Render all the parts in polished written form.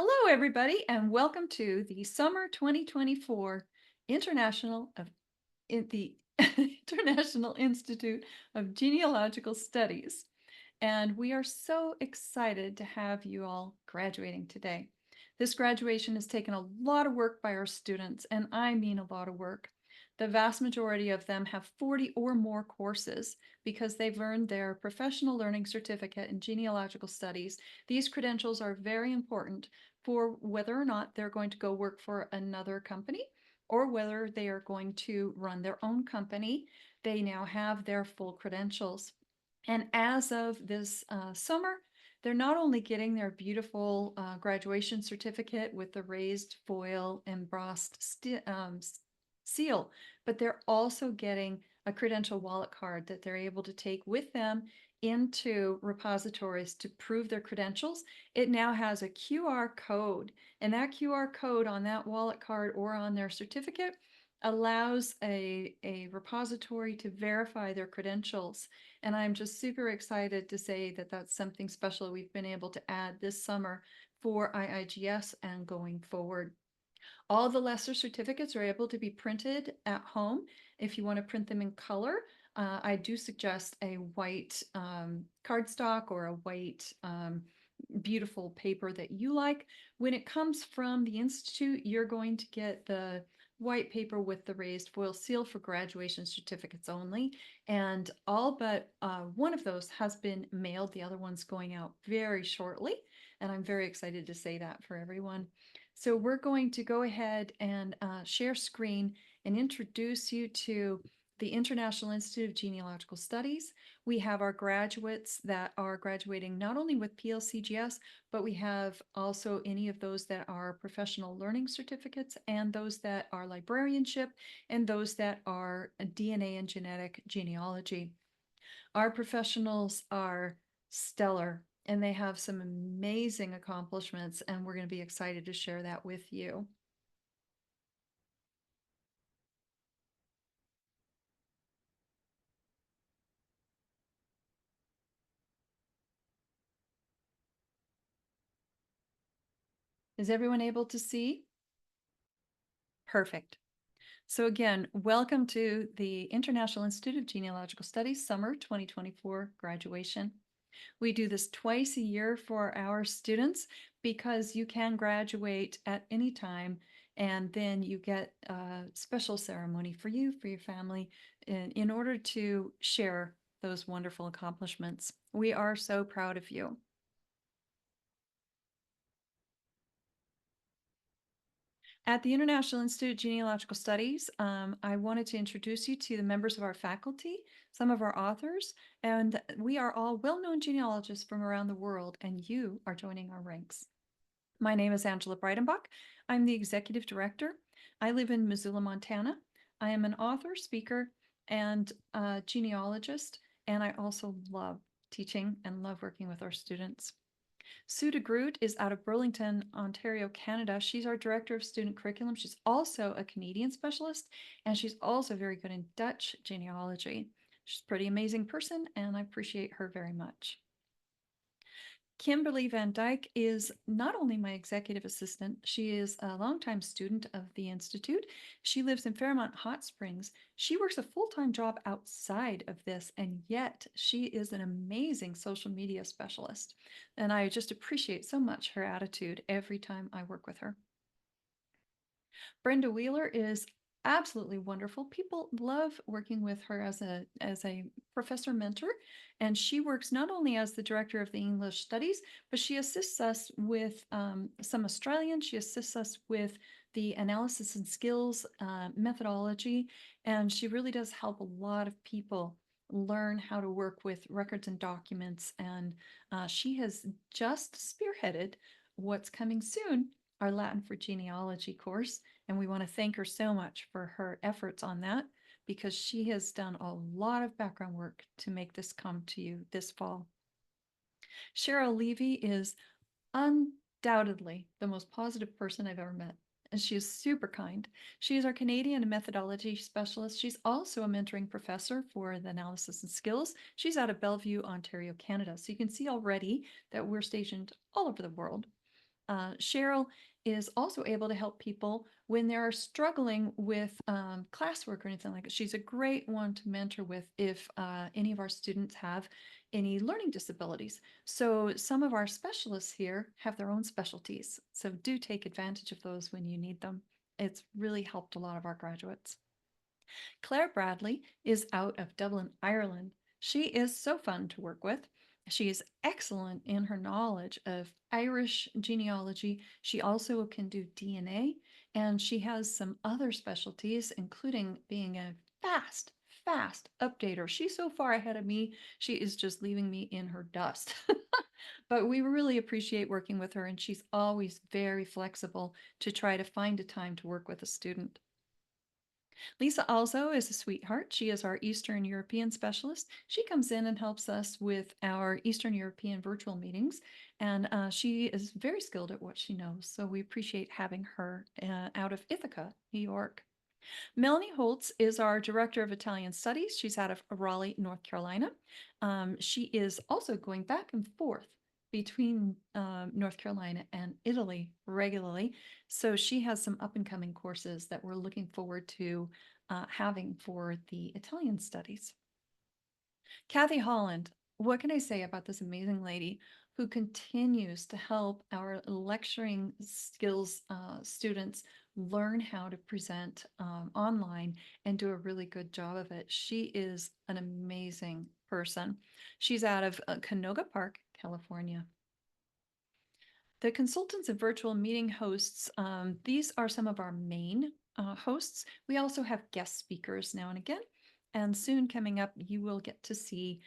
Hello, everybody, and welcome to the Summer 2024 International of the International Institute of Genealogical Studies. And we are so excited to have you all graduating today. This graduation has taken a lot of work by our students, and I mean a lot of work. The vast majority of them have 40 or more courses because they've earned their professional learning certificate in genealogical studies. These credentials are very important for whether or not they're going to go work for another company or whether they are going to run their own company. They now have their full credentials. And as of this summer, they're not only getting their beautiful graduation certificate with the raised foil embossed seal, but they're also getting a credential wallet card that they're able to take with them into repositories to prove their credentials. It now has a QR code, and that QR code on that wallet card or on their certificate allows a repository to verify their credentials. And I'm just super excited to say that that's something special we've been able to add this summer for IIGS and going forward. All the lesser certificates are able to be printed at home. If you want to print them in color, I do suggest a white cardstock or a white beautiful paper that you like. When it comes from the Institute, you're going to get the white paper with the raised foil seal for graduation certificates only. And all but one of those has been mailed. The other one's going out very shortly. And I'm very excited to say that for everyone. So we're going to go ahead and share screen and introduce you to the International Institute of Genealogical Studies. We have our graduates that are graduating not only with PLCGS, but we have also any of those that are professional learning certificates and those that are librarianship and those that are DNA and genetic genealogy. Our professionals are stellar and they have some amazing accomplishments, and we're going to be excited to share that with you. Is everyone able to see? Perfect. So again, welcome to the International Institute of Genealogical Studies Summer 2024 graduation. We do this twice a year for our students because you can graduate at any time, and then you get a special ceremony for you, for your family, in order to share those wonderful accomplishments. We are so proud of you. At the International Institute of Genealogical Studies, I wanted to introduce you to the members of our faculty, some of our authors, and we are all well-known genealogists from around the world, and you are joining our ranks. My name is Angela Breidenbach. I'm the executive director. I live in Missoula, Montana. I am an author, speaker, and genealogist, and I also love teaching and love working with our students. Sue DeGroot is out of Burlington, Ontario, Canada. She's our director of student curriculum. She's also a Canadian specialist, and she's also very good in Dutch genealogy. She's a pretty amazing person, and I appreciate her very much. Kimberly Van Dyke is not only my executive assistant, she is a longtime student of the Institute. She lives in Fairmont Hot Springs. She works a full-time job outside of this, and yet she is an amazing social media specialist. And I just appreciate so much her attitude every time I work with her. Brenda Wheeler is absolutely wonderful. People love working with her as a professor mentor, and she works not only as the director of the English studies, but she assists us with some Australian. She assists us with the analysis and skills methodology, and she really does help a lot of people learn how to work with records and documents. And she has just spearheaded what's coming soon, our Latin for Genealogy course. And we want to thank her so much for her efforts on that, because she has done a lot of background work to make this come to you this fall. Cheryl Levy is undoubtedly the most positive person I've ever met, and she is super kind. She is our Canadian methodology specialist. She's also a mentoring professor for the analysis and skills. She's out of Bellevue, Ontario, Canada. So you can see already that we're stationed all over the world. Cheryl is also able to help people when they're struggling with classwork or anything like that. She's a great one to mentor with if any of our students have any learning disabilities. So some of our specialists here have their own specialties. So do take advantage of those when you need them. It's really helped a lot of our graduates. Claire Bradley is out of Dublin, Ireland. She is so fun to work with. She is excellent in her knowledge of Irish genealogy. She also can do DNA, and she has some other specialties, including being a fast updater. She's so far ahead of me, she is just leaving me in her dust. But we really appreciate working with her, and she's always very flexible to try to find a time to work with a student. Lisa also is a sweetheart. She is our Eastern European specialist. She comes in and helps us with our Eastern European virtual meetings, and she is very skilled at what she knows. So we appreciate having her out of Ithaca, New York. Melanie Holtz is our Director of Italian Studies. She's out of Raleigh, North Carolina. She is also going back and forth between North Carolina and Italy regularly. So she has some up and coming courses that we're looking forward to having for the Italian studies. Kathy Holland, what can I say about this amazing lady who continues to help our lecturing skills students learn how to present online and do a really good job of it? She is an amazing person. She's out of Canoga Park, California. The consultants and virtual meeting hosts, these are some of our main hosts. We also have guest speakers now and again. And soon coming up, you will get to see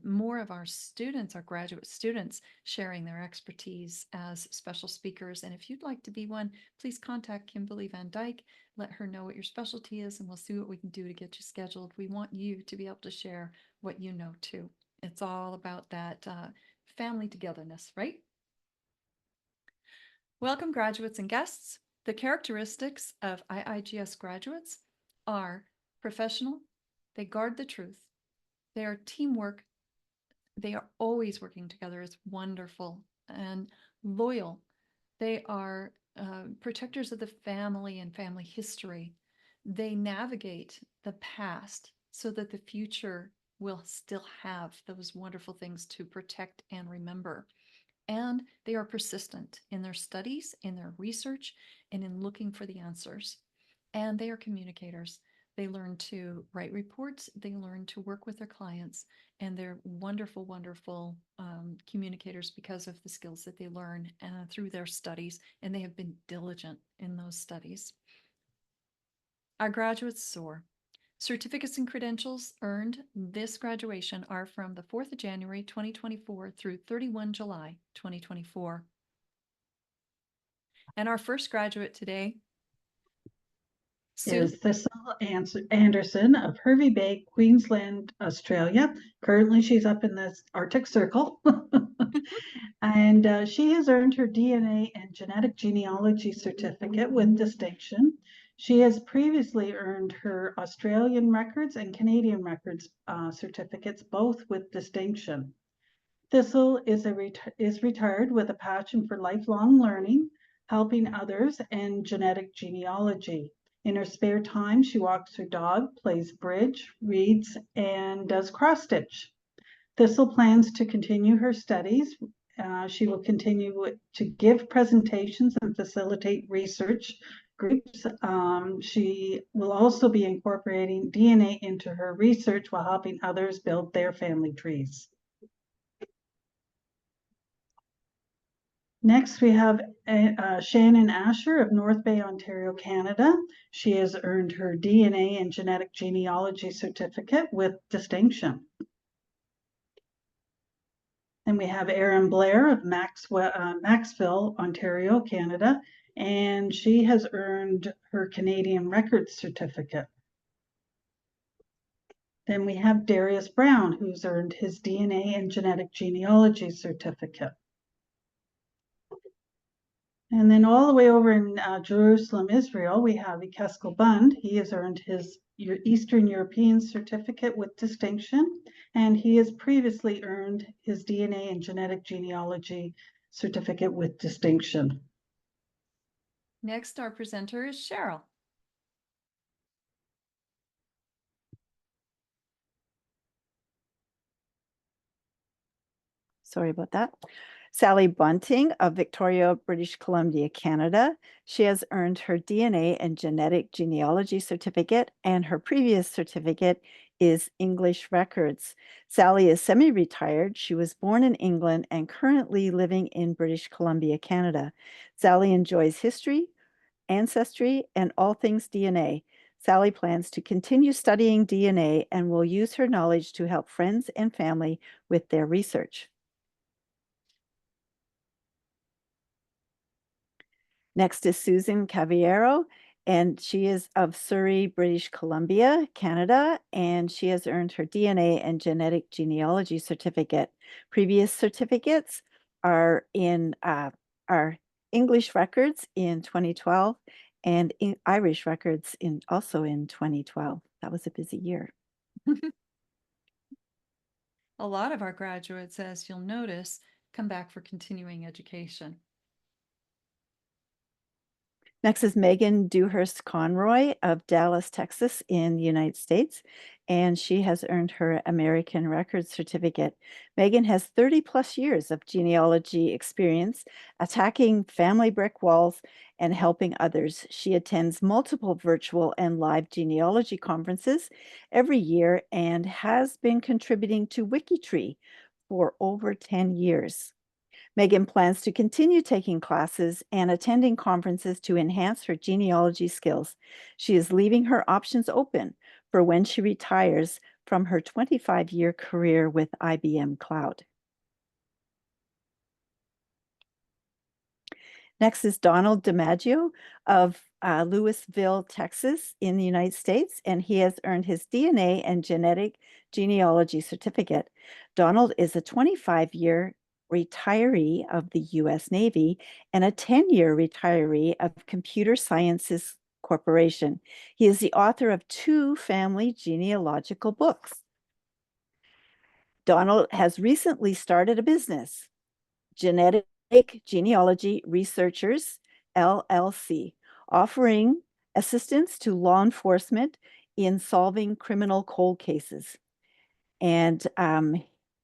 more of our students, our graduate students, sharing their expertise as special speakers. And if you'd like to be one, please contact Kimberly Van Dyke. Let her know what your specialty is, and we'll see what we can do to get you scheduled. We want you to be able to share what you know too. It's all about that family togetherness, right? Welcome, graduates and guests. The characteristics of IIGS graduates are professional, they guard the truth, they are teamwork, they are always working together. It's wonderful, and loyal. They are protectors of the family and family history. They navigate the past so that the future will still have those wonderful things to protect and remember. And they are persistent in their studies, in their research, and in looking for the answers. And they are communicators. They learn to write reports, they learn to work with their clients, and they're wonderful, wonderful communicators because of the skills that they learn through their studies, and they have been diligent in those studies. Our graduates soar. Certificates and credentials earned this graduation are from the 4th of January 2024 through 31 July 2024. And our first graduate today, Sue, is Thistle Anderson of Hervey Bay, Queensland, Australia. Currently, she's up in the Arctic Circle. And she has earned her DNA and genetic genealogy certificate with distinction. She has previously earned her Australian records and Canadian records certificates, both with distinction. Thistle is retired with a passion for lifelong learning, helping others, and genetic genealogy. In her spare time, she walks her dog, plays bridge, reads, and does cross stitch. Thistle plans to continue her studies. She will continue to give presentations and facilitate research groups. She will also be incorporating DNA into her research while helping others build their family trees. Next, we have Shannon Asher of North Bay, Ontario, Canada. She has earned her DNA and genetic genealogy certificate with distinction. And we have Erin Blair of Maxville, Ontario, Canada, and she has earned her Canadian Records certificate. Then we have Darius Brown, who's earned his DNA and genetic genealogy certificate. And then all the way over in Jerusalem, Israel, we have Ikeskel Bund. He has earned his Eastern European certificate with distinction, and he has previously earned his DNA and genetic genealogy certificate with distinction. Next, our presenter is Cheryl. Sorry about that. Sally Bunting of Victoria, British Columbia, Canada. She has earned her DNA and genetic genealogy certificate, and her previous certificate is English records. Sally is semi-retired. She was born in England and currently living in British Columbia, Canada. Sally enjoys history, ancestry, and all things DNA. Sally plans to continue studying DNA and will use her knowledge to help friends and family with their research. Next is Susan Cavallero, and she is of Surrey, British Columbia, Canada, and she has earned her DNA and genetic genealogy certificate. Previous certificates are in are English records in 2012 and Irish records also in 2012. That was a busy year. A lot of our graduates, as you'll notice, come back for continuing education. Next is Megan Dewhurst Conroy of Dallas, Texas in the United States, and she has earned her American Records certificate. Megan has 30 plus years of genealogy experience, attacking family brick walls and helping others. She attends multiple virtual and live genealogy conferences every year and has been contributing to WikiTree for over 10 years. Megan plans to continue taking classes and attending conferences to enhance her genealogy skills. She is leaving her options open for when she retires from her 25-year career with IBM Cloud. Next is Donald DiMaggio of Louisville, Texas in the United States, and he has earned his DNA and genetic genealogy certificate. Donald is a 25-year retiree of the U.S. Navy and a 10-year retiree of Computer Sciences Corporation. He is the author of 2 family genealogical books. Donald has recently started a business, Genetic Genealogy Researchers, LLC, offering assistance to law enforcement in solving criminal cold cases. And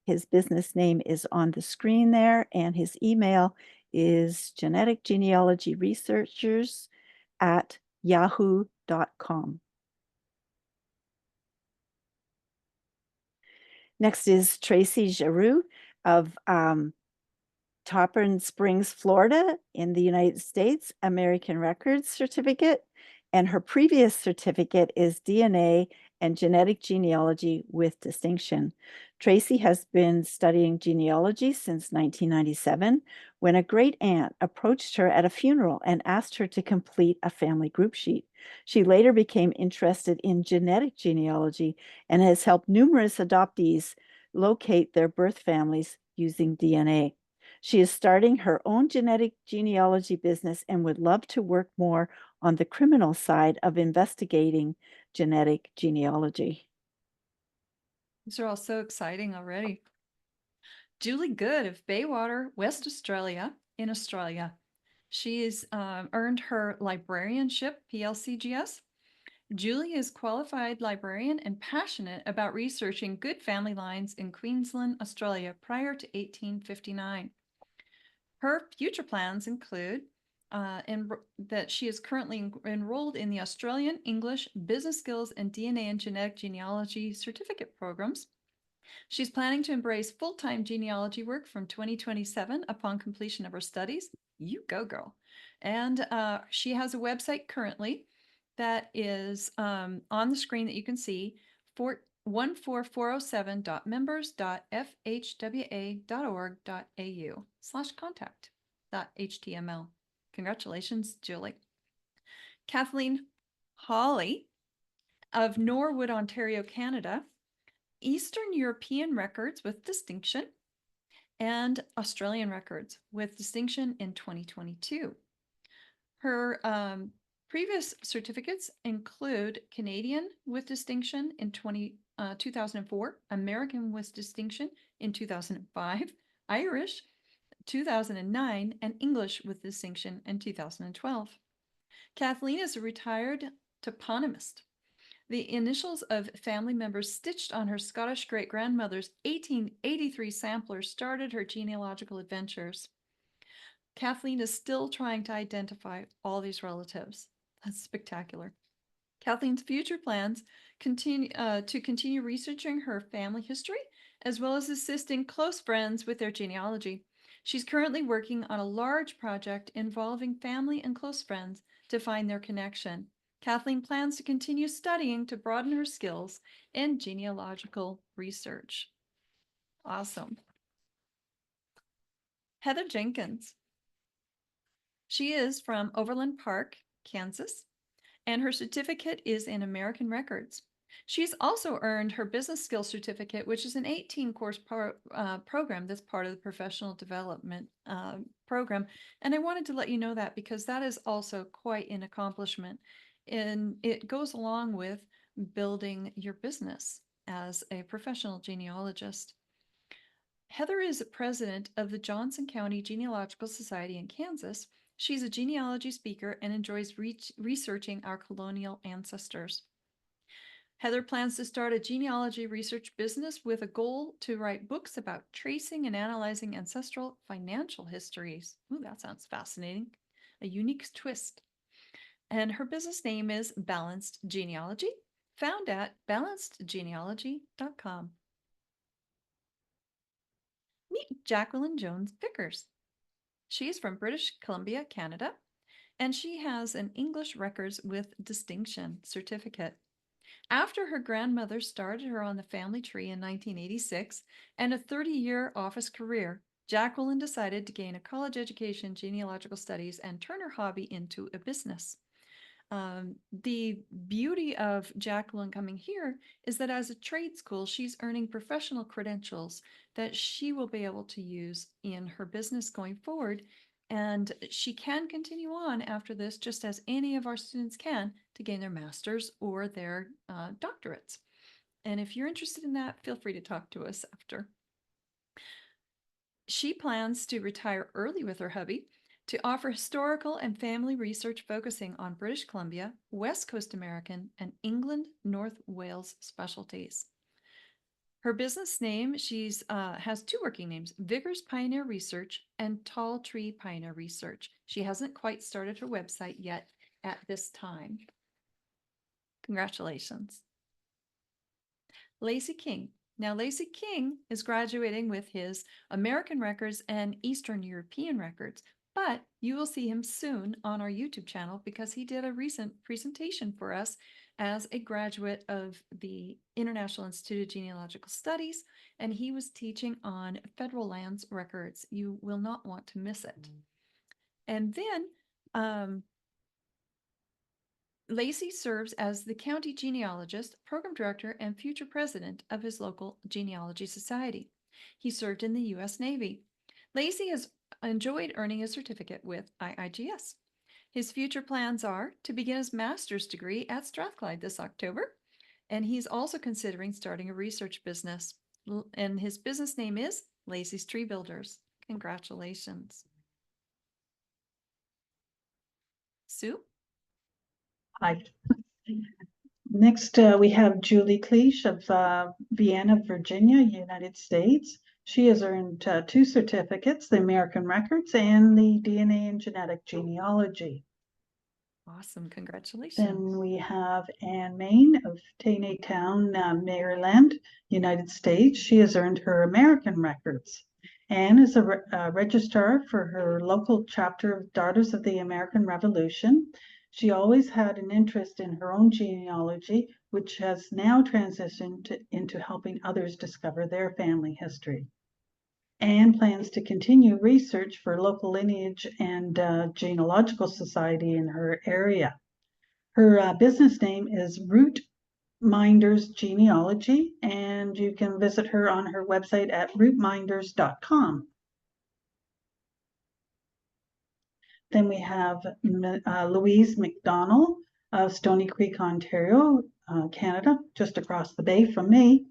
his business name is on the screen there, and his email is geneticgenealogyresearchers@yahoo.com. Next is Tracy Giroux of Tarpon Springs, Florida in the United States, American Records certificate, and her previous certificate is DNA and genetic genealogy with distinction. Tracy has been studying genealogy since 1997 when a great aunt approached her at a funeral and asked her to complete a family group sheet. She later became interested in genetic genealogy and has helped numerous adoptees locate their birth families using DNA. She is starting her own genetic genealogy business and would love to work more on the criminal side of investigating genetic genealogy. These are all so exciting already. Julie Good of Baywater, West Australia, in Australia. She's earned her librarianship, PLCGS. Julie is qualified librarian and passionate about researching good family lines in Queensland, Australia, prior to 1859. Her future plans include that she is currently enrolled in the Australian English, Business Skills, and DNA and Genetic Genealogy certificate programs. She's planning to embrace full-time genealogy work from 2027 upon completion of her studies. You go, girl. And she has a website currently that is on the screen that you can see, 14407.members.fhwa.org.au/contact.html. Congratulations, Julie. Kathleen Hawley of Norwood, Ontario, Canada, Eastern European records with distinction and Australian records with distinction in 2022. Her previous certificates include Canadian with distinction in 2004, American with distinction in 2005, Irish 2009, and English with distinction in 2012. Kathleen is a retired toponymist. The initials of family members stitched on her Scottish great-grandmother's 1883 sampler started her genealogical adventures. Kathleen is still trying to identify all these relatives. That's spectacular. Kathleen's future plans continue researching her family history, as well as assisting close friends with their genealogy. She's currently working on a large project involving family and close friends to find their connection. Kathleen plans to continue studying to broaden her skills in genealogical research. Awesome. Heather Jenkins. She is from Overland Park, Kansas, and her certificate is in American Records. She's also earned her Business Skills Certificate, which is an 18-course program that's part of the professional development program. And I wanted to let you know that because that is also quite an accomplishment. And it goes along with building your business as a professional genealogist. Heather is president of the Johnson County Genealogical Society in Kansas. She's a genealogy speaker and enjoys researching our colonial ancestors. Heather plans to start a genealogy research business with a goal to write books about tracing and analyzing ancestral financial histories. Ooh, that sounds fascinating. A unique twist. And her business name is Balanced Genealogy, found at balancedgenealogy.com. Meet Jacqueline Jones Vickers. She is from British Columbia, Canada, and she has an English Records with Distinction certificate. After her grandmother started her on the family tree in 1986 and a 30-year office career, Jacqueline decided to gain a college education in genealogical studies and turn her hobby into a business. The beauty of Jacqueline coming here is that as a trade school, she's earning professional credentials that she will be able to use in her business going forward. And she can continue on after this, just as any of our students can, to gain their master's or their doctorates. And if you're interested in that, feel free to talk to us after. She plans to retire early with her hubby to offer historical and family research focusing on British Columbia, West Coast American, and England, North Wales specialties. Her business name, she's has two working names, Vickers Pioneer Research and Tall Tree Pioneer Research. She hasn't quite started her website yet at this time. Congratulations. Lacey King. Now, Lacey King is graduating with his American Records and Eastern European Records, but you will see him soon on our YouTube channel because he did a recent presentation for us as a graduate of the International Institute of Genealogical Studies, and he was teaching on federal lands records. You will not want to miss it. And then Lacey serves as the county genealogist, program director, and future president of his local genealogy society. He served in the U.S. Navy. Lacey has enjoyed earning a certificate with IIGS. His future plans are to begin his master's degree at Strathclyde this October, and he's also considering starting a research business. And his business name is Lacey's Tree Builders. Congratulations. Sue? Hi. Next, we have Julie Cleach of Vienna, Virginia, United States. She has earned two certificates, the American Records and the DNA and Genetic Genealogy. Awesome, congratulations. Then we have Anne Main of Taneytown, Maryland, United States. She has earned her American Records. Anne is a registrar for her local chapter of Daughters of the American Revolution. She always had an interest in her own genealogy, which has now transitioned into helping others discover their family history. Anne plans to continue research for local lineage and genealogical society in her area. Her business name is Root Minders Genealogy, and you can visit her on her website at rootminders.com. Then we have Louise McDonald of Stony Creek, Ontario, Canada, just across the bay from me.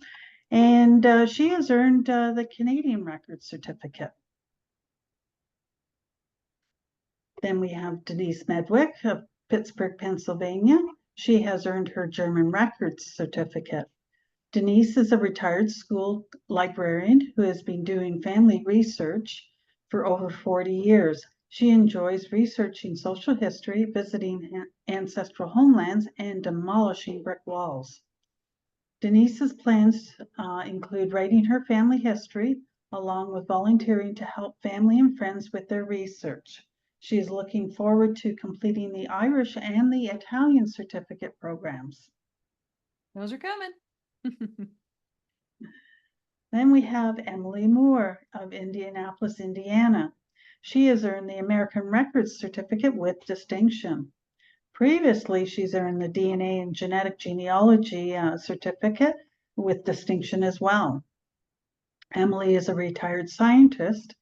And she has earned the Canadian Records Certificate. Then we have Denise Medwick of Pittsburgh, Pennsylvania. She has earned her German Records certificate. Denise is a retired school librarian who has been doing family research for over 40 years. She enjoys researching social history, visiting ancestral homelands, and demolishing brick walls. Denise's plans include writing her family history, along with volunteering to help family and friends with their research. She is looking forward to completing the Irish and the Italian certificate programs. Those are coming. Then we have Emily Moore of Indianapolis, Indiana. She has earned the American Records Certificate with distinction. Previously, she's earned the DNA and Genetic Genealogy Certificate with distinction as well. Emily is a retired scientist.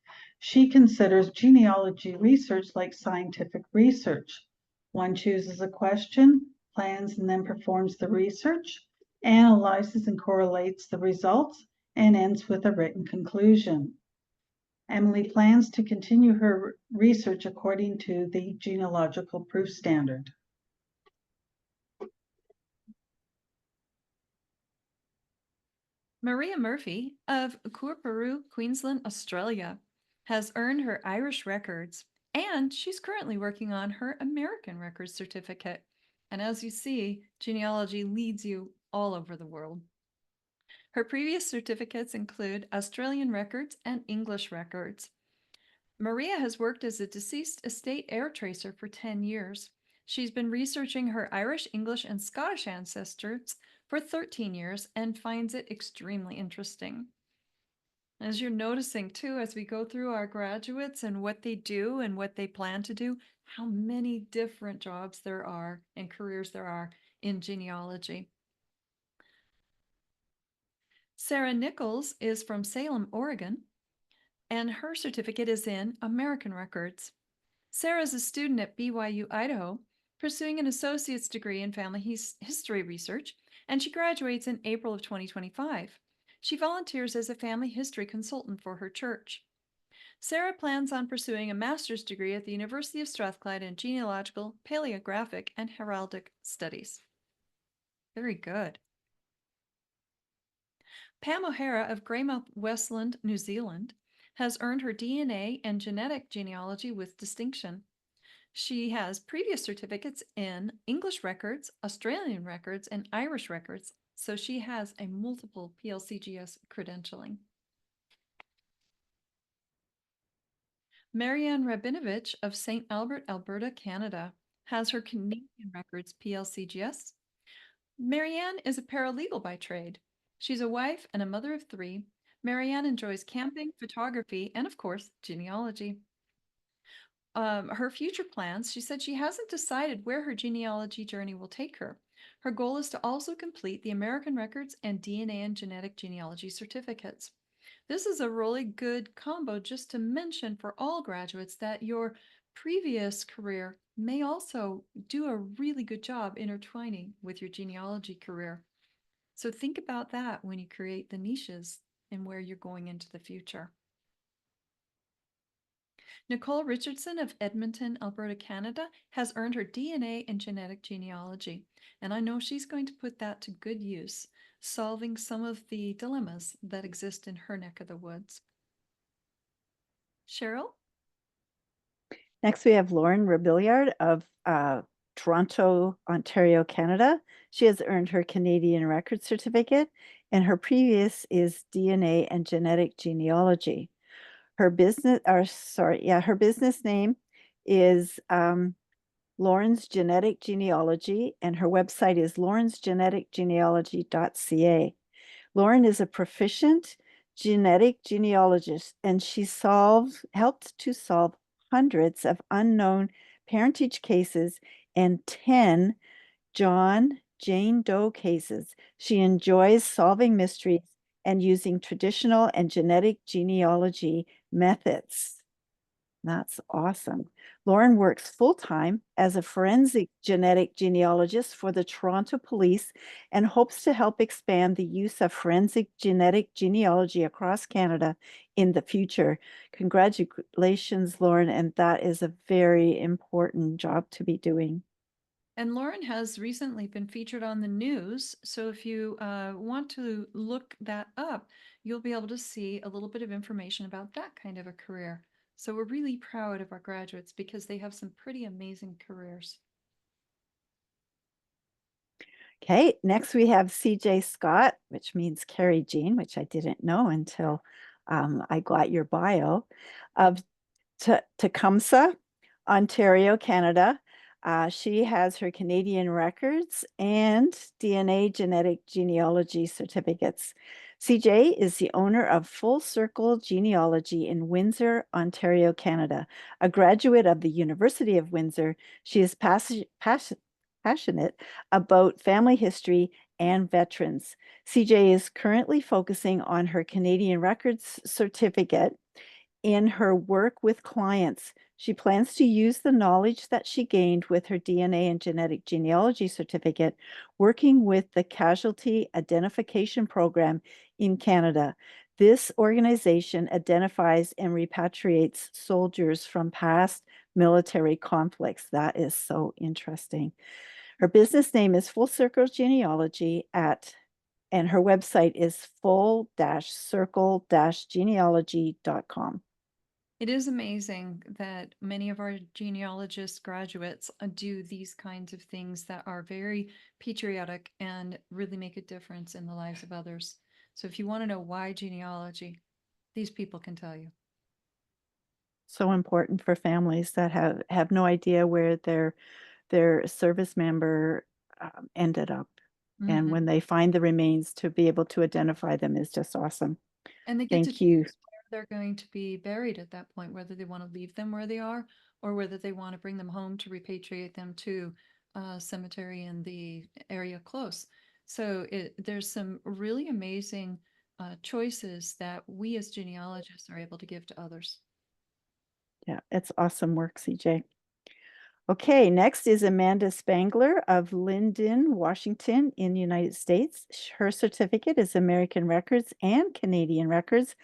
She considers genealogy research like scientific research. One chooses a question, plans and then performs the research, analyzes and correlates the results, and ends with a written conclusion. Emily plans to continue her research according to the genealogical proof standard. Maria Murphy of Coorparoo, Queensland, Australia, has earned her Irish records, and she's currently working on her American Records certificate. And as you see, genealogy leads you all over the world. Her previous certificates include Australian records and English records. Maria has worked as a deceased estate heir tracer for 10 years. She's been researching her Irish, English, and Scottish ancestors for 13 years and finds it extremely interesting. As you're noticing too, as we go through our graduates and what they do and what they plan to do, how many different jobs there are and careers there are in genealogy. Sarah Nichols is from Salem, Oregon, and her certificate is in American Records. Sarah is a student at BYU, Idaho, pursuing an associate's degree in family history research, and she graduates in April of 2025. She volunteers as a family history consultant for her church. Sarah plans on pursuing a master's degree at the University of Strathclyde in genealogical, paleographic, and heraldic studies. Very good. Pam O'Hara of Greymouth, Westland, New Zealand, has earned her DNA and genetic genealogy with distinction. She has previous certificates in English records, Australian records, and Irish records, so she has a multiple PLCGS credentialing. Marianne Rabinovich of St. Albert, Alberta, Canada, has her Canadian records PLCGS. Marianne is a paralegal by trade. She's a wife and a mother of 3. Marianne enjoys camping, photography, and of course, genealogy. Her future plans, she said she hasn't decided where her genealogy journey will take her. Her goal is to also complete the American Records and DNA and Genetic Genealogy certificates. This is a really good combo just to mention for all graduates that your previous career may also do a really good job intertwining with your genealogy career. So think about that when you create the niches and where you're going into the future. Nicole Richardson of Edmonton, Alberta, Canada, has earned her DNA and genetic genealogy, and I know she's going to put that to good use, solving some of the dilemmas that exist in her neck of the woods. Cheryl? Next, we have Lauren Rebillard of Toronto, Ontario, Canada. She has earned her Canadian Record Certificate, and her previous is DNA and Genetic Genealogy. Her business, her business name is Lauren's Genetic Genealogy, and her website is laurensgeneticgenealogy.ca. Lauren is a proficient genetic genealogist, and she helped to solve hundreds of unknown parentage cases and 10 Jane Doe cases. She enjoys solving mysteries and using traditional and genetic genealogy methods. That's awesome. Lauren works full-time as a forensic genetic genealogist for the Toronto Police and hopes to help expand the use of forensic genetic genealogy across Canada in the future. Congratulations, Lauren, and that is a very important job to be doing. And Lauren has recently been featured on the news. So if you want to look that up, you'll be able to see a little bit of information about that kind of a career. So we're really proud of our graduates because they have some pretty amazing careers. Okay, next we have CJ Scott, which means Carrie Jean, which I didn't know until I got your bio, of Tecumseh, Ontario, Canada. She has her Canadian records and DNA genetic genealogy certificates. CJ is the owner of Full Circle Genealogy in Windsor, Ontario, Canada. A graduate of the University of Windsor, she is passionate about family history and veterans. CJ is currently focusing on her Canadian records certificate in her work with clients. She plans to use the knowledge that she gained with her DNA and genetic genealogy certificate, working with the Casualty Identification Program in Canada. This organization identifies and repatriates soldiers from past military conflicts. That is so interesting. Her business name is Full Circle Genealogy and her website is full-circle-genealogy.com. It is amazing that many of our genealogist graduates do these kinds of things that are very patriotic and really make a difference in the lives of others. So if you want to know why genealogy, these people can tell you. So important for families that have no idea where their service member ended up. And when they find the remains, to be able to identify them is just awesome. And they get to Thank you. choose where they're going to be buried at that point, whether they want to leave them where they are or whether they want to bring them home to repatriate them to a cemetery in the area close. So there's some really amazing choices that we as genealogists are able to give to others. Yeah, it's awesome work, CJ. Okay, next is Amanda Spangler of Linden, Washington in the United States. Her certificate is American Records and Canadian Records,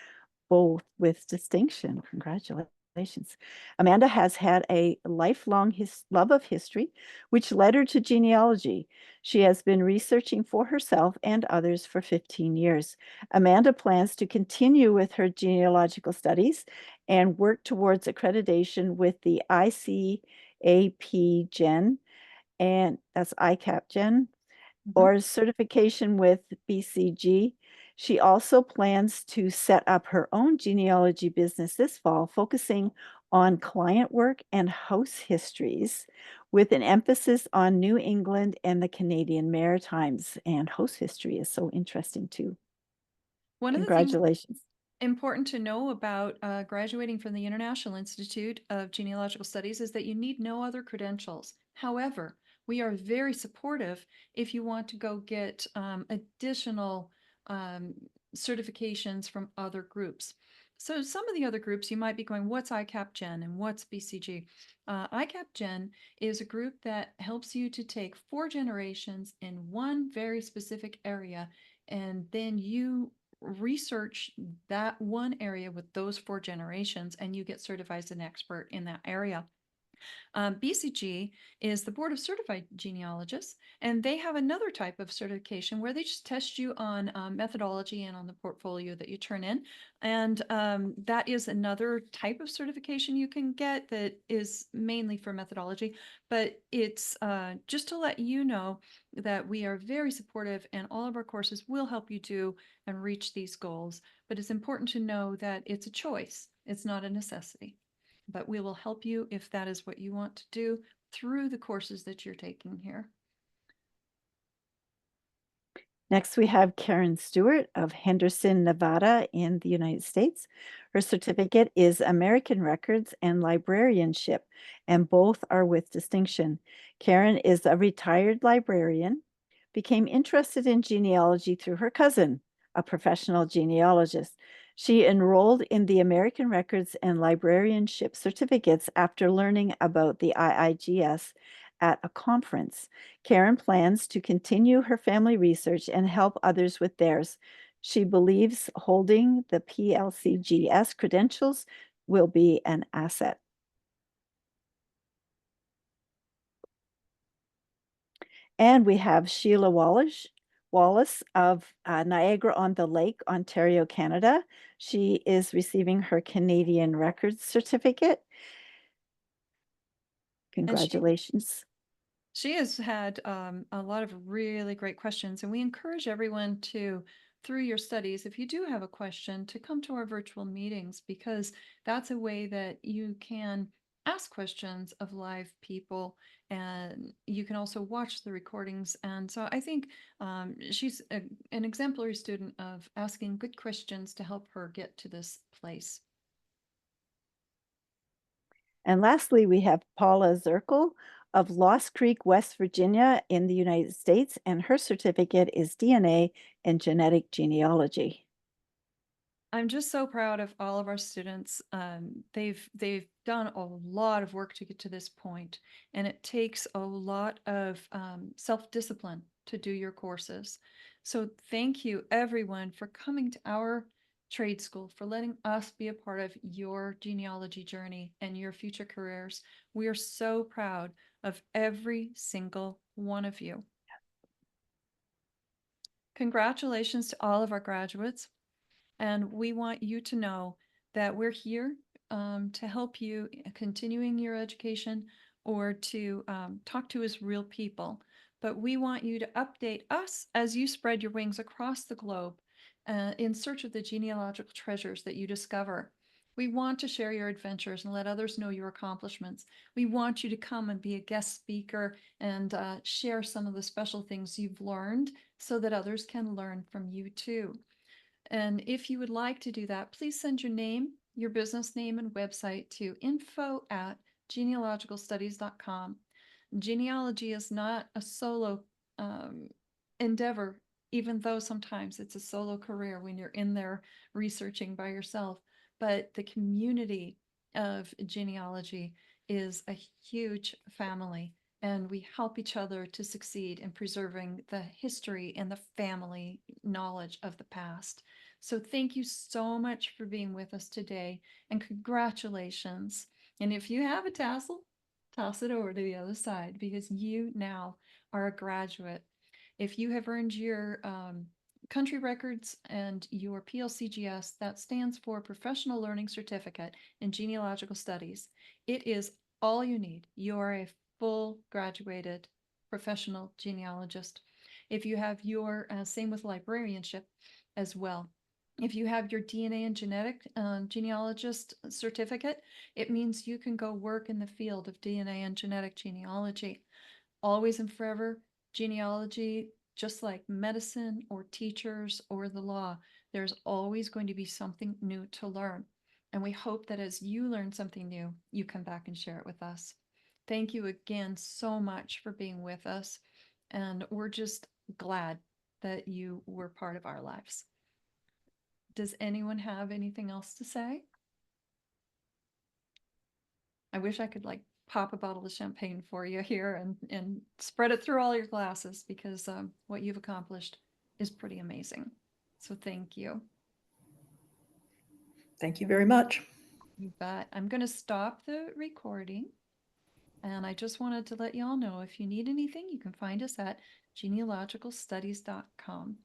both with distinction. Congratulations. Amanda has had a lifelong love of history, which led her to genealogy. She has been researching for herself and others for 15 years. Amanda plans to continue with her genealogical studies and work towards accreditation with the ICAP Gen, and that's ICAP Gen, or certification with BCG. She also plans to set up her own genealogy business this fall, focusing on client work and house histories with an emphasis on New England and the Canadian Maritimes. And house history is so interesting too. One of the things Congratulations. important to know about graduating from the International Institute of Genealogical Studies is that you need no other credentials. However, we are very supportive if you want to go get additional certifications from other groups. So some of the other groups you might be going, what's ICAP Gen and what's BCG? ICAP Gen is a group that helps you to take 4 generations in one very specific area, and then you research that one area with those 4 generations and you get certified as an expert in that area. BCG is the Board of Certified Genealogists, and they have another type of certification where they just test you on methodology and on the portfolio that you turn in. And that is another type of certification you can get that is mainly for methodology. But it's just to let you know that we are very supportive and all of our courses will help you do and reach these goals. But it's important to know that it's a choice, it's not a necessity. But we will help you if that is what you want to do through the courses that you're taking here. Next, we have Karen Stewart of Henderson, Nevada in the United States. Her certificate is American Records and Librarianship, and both are with distinction. Karen is a retired librarian, became interested in genealogy through her cousin, a professional genealogist. She enrolled in the American Records and Librarianship certificates after learning about the IIGS at a conference. Karen plans to continue her family research and help others with theirs. She believes holding the PLCGS credentials will be an asset. And we have Sheila Wallace of Niagara-on-the-Lake, Ontario, Canada. She is receiving her Canadian Records Certificate. Congratulations. She has had a lot of really great questions, and we encourage everyone to, through your studies, if you do have a question, to come to our virtual meetings, because that's a way that you can ask questions of live people, and you can also watch the recordings. And so I think she's an exemplary student of asking good questions to help her get to this place. And lastly, we have Paula Zirkel of Lost Creek, West Virginia in the United States, and her certificate is DNA and genetic genealogy. I'm just so proud of all of our students. They've done a lot of work to get to this point, and it takes a lot of self-discipline to do your courses. So thank you everyone for coming to our trade school, for letting us be a part of your genealogy journey and your future careers. We are so proud of every single one of you. Congratulations to all of our graduates. And we want you to know that we're here to help you continuing your education or to talk to as real people. But we want you to update us as you spread your wings across the globe in search of the genealogical treasures that you discover. We want to share your adventures and let others know your accomplishments. We want you to come and be a guest speaker and share some of the special things you've learned so that others can learn from you too. And if you would like to do that, please send your name, your business name, and website to info@genealogicalstudies.com. Genealogy is not a solo endeavor, even though sometimes it's a solo career when you're in there researching by yourself. But the community of genealogy is a huge family, and we help each other to succeed in preserving the history and the family knowledge of the past. So thank you so much for being with us today, and congratulations. And if you have a tassel, toss it over to the other side, because you now are a graduate. If you have earned your country records and your PLCGS, that stands for Professional Learning Certificate in Genealogical Studies. It is all you need. You are a full graduated professional genealogist. If you have your, same with librarianship as well. If you have your DNA and genetic genealogist certificate, it means you can go work in the field of DNA and genetic genealogy. Always and forever, genealogy, just like medicine or teachers or the law, there's always going to be something new to learn. And we hope that as you learn something new, you come back and share it with us. Thank you again so much for being with us. And we're just glad that you were part of our lives. Does anyone have anything else to say? I wish I could like pop a bottle of champagne for you here and spread it through all your glasses, because what you've accomplished is pretty amazing. So thank you. Thank you very much. You bet. I'm going to stop the recording. And I just wanted to let you all know, if you need anything, you can find us at genealogicalstudies.com.